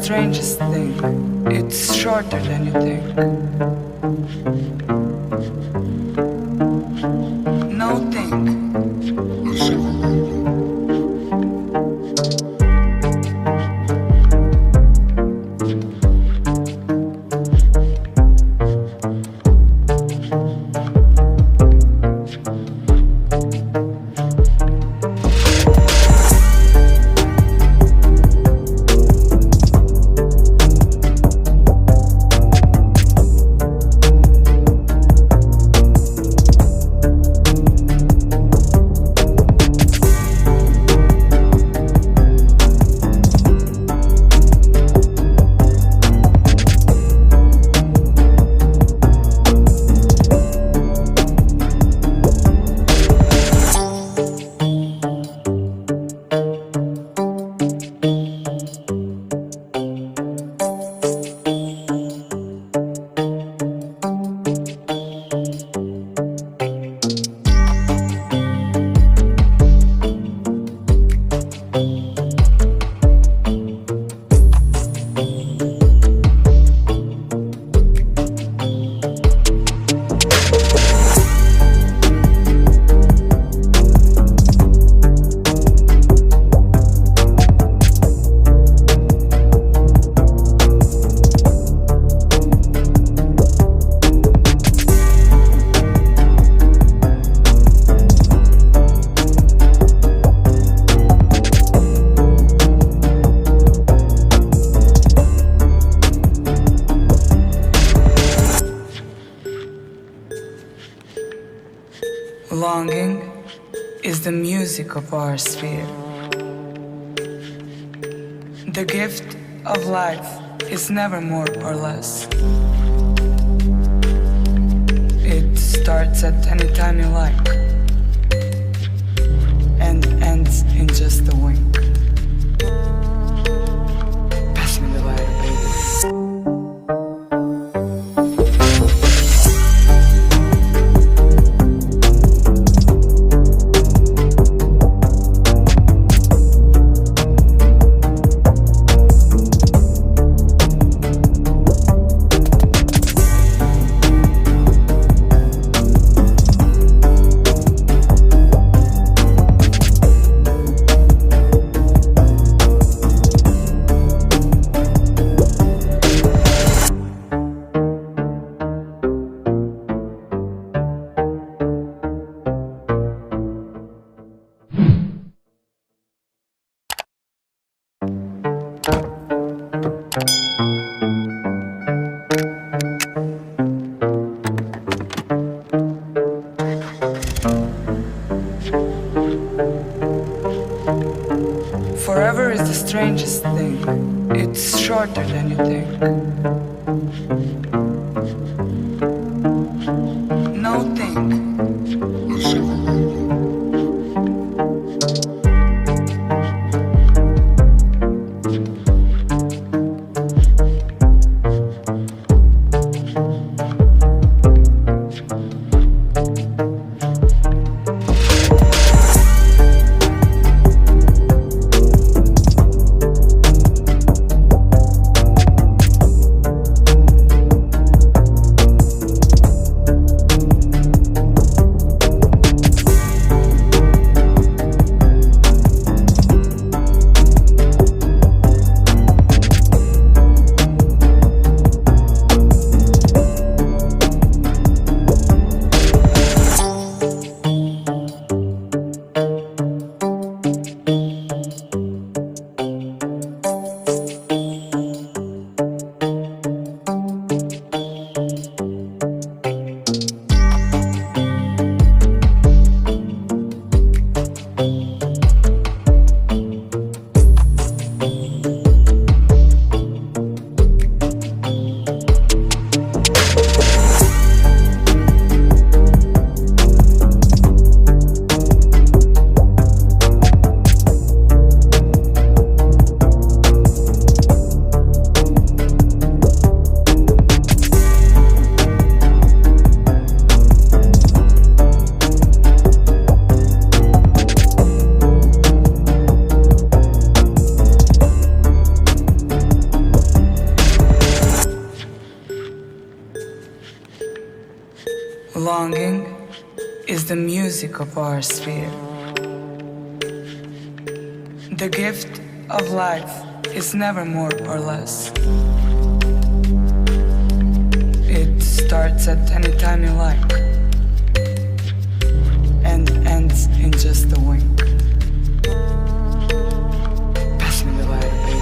strangest thing. It's shorter than you think. No think. Longing is the music of our sphere. The gift of life is never more or less. It starts at any time you like and ends in just a wink. Pass me the lighter, baby. Forever is the strangest thing. It's shorter than you think. No think. Longing is the music of our sphere. The gift of life is never more or less. It starts at any time you like and ends in just a wink. Pass me the lighter, baby.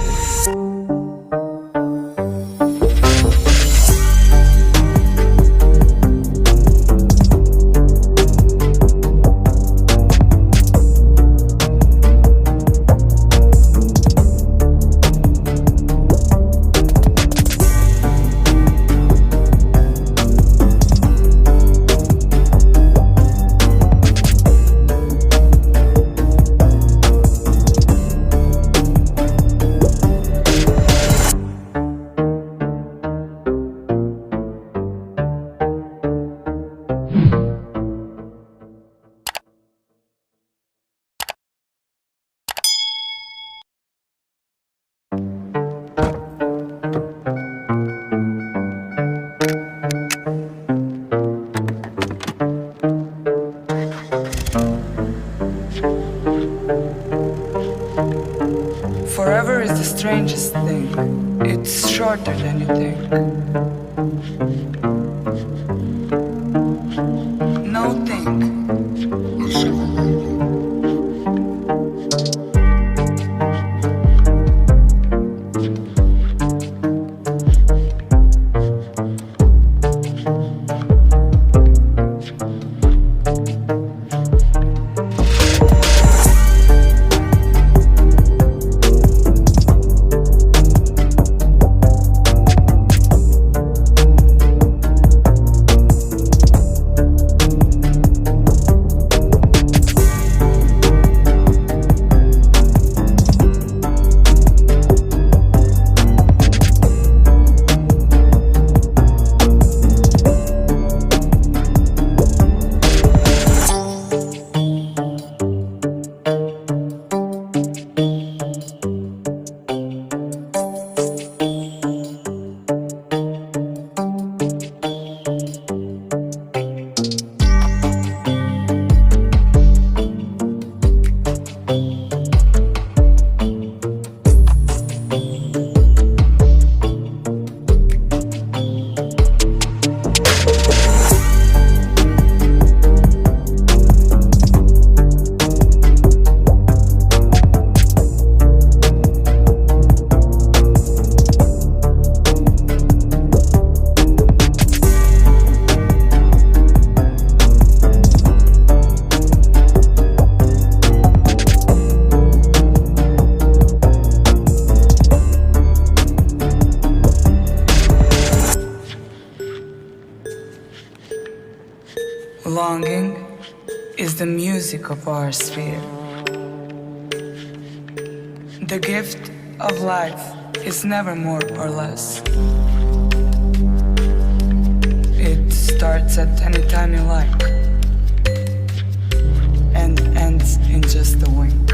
Forever is the strangest thing. It's shorter than you think. No think. Longing is the music of our sphere. The gift of life is never more or less. It starts at any time you like and ends in just a wink.